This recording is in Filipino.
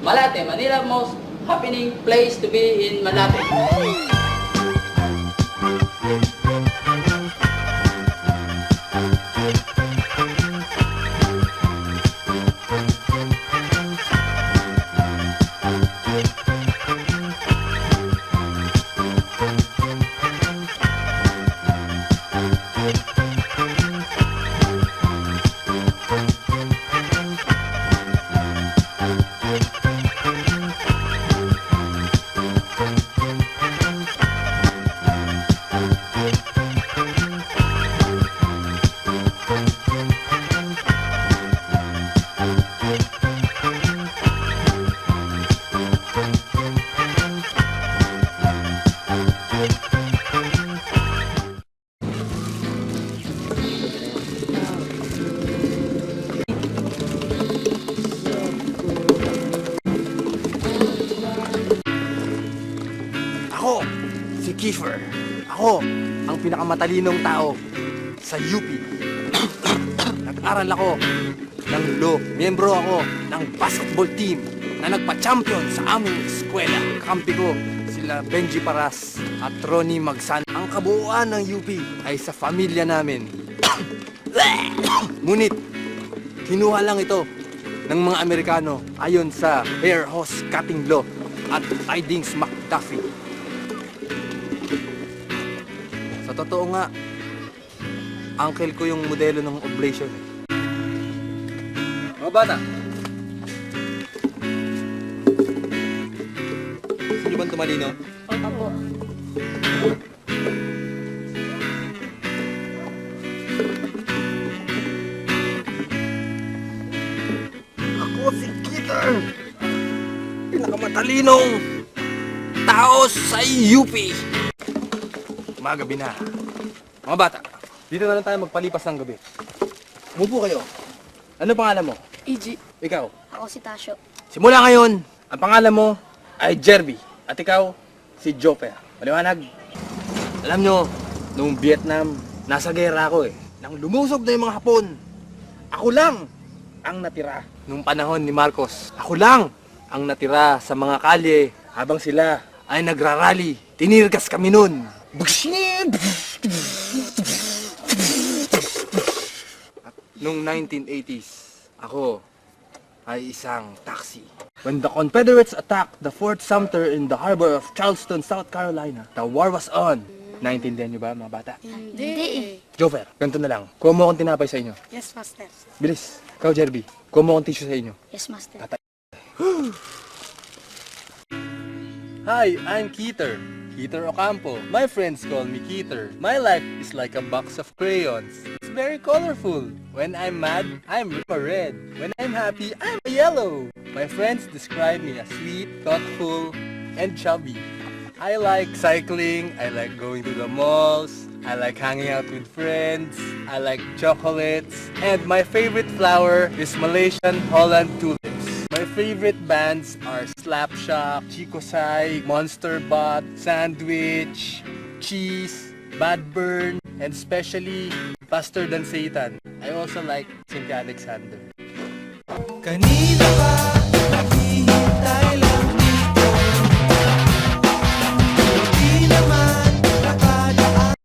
Malate, Manila, most happening place to be in Malate. Ako, si Kiefer. Ako, ang pinakamatalinong tao sa UP. Nag-aral ako ng law. Miyembro ako ng basketball team na nagpa-champion sa aming eskwela. Kampi ko sila Benji Paras at Ronnie Magsan. Ang kabuuan ng UP ay sa pamilya namin. Ngunit, kinuha lang ito ng mga Amerikano ayon sa hair hose cutting law at Tidings McDuffie. Sa totoo nga, uncle ko yung modelo ng oblation. Mga bata, gusto nyo bang tumalino? Opo. Ako si Peter, pinakamatalinong tao sa UP. Magabi na. Mga bata, dito na lang tayo magpalipas ng gabi. Umupo kayo. Ano pangalan mo? EG. Ikaw? Ako si Tasyo. Simula ngayon, ang pangalan mo ay Jerby. At ikaw, si Joper. Maliwanag? Alam nyo, noong Vietnam, nasa gera ako eh. Nang lumusog na yung mga Hapon, ako lang ang natira. Noong panahon ni Marcos, ako lang ang natira sa mga kalye habang sila ay nagrarally. Tinirgas kami nun. At noong 1980s, ako ay isang taxi. When the Confederates attacked the Fort Sumter in the harbor of Charleston, South Carolina, the war was on. Naintindihan nyo ba, mga bata? Hindi. Jofer, ganito na lang. Kuha mo akong tinapay sa inyo. Yes, Master. Bilis. Ikaw, Jerby. Kuha mo akong tissue sa inyo. Yes, Master. Hi, I'm Keeter. Keeter Ocampo. My friends call me Keeter. My life is like a box of crayons. It's very colorful. When I'm mad, I'm a red. When I'm happy, I'm a yellow. My friends describe me as sweet, thoughtful, and chubby. I like cycling. I like going to the malls. I like hanging out with friends. I like chocolates. And my favorite flower is Malaysian Holland tulips. My favorite bands are Slapshot, Chico Sai, Monster Bot, Sandwich, Cheese, Bad Burn, and especially Faster Than Satan. I also like St. Alexander. Kanina ka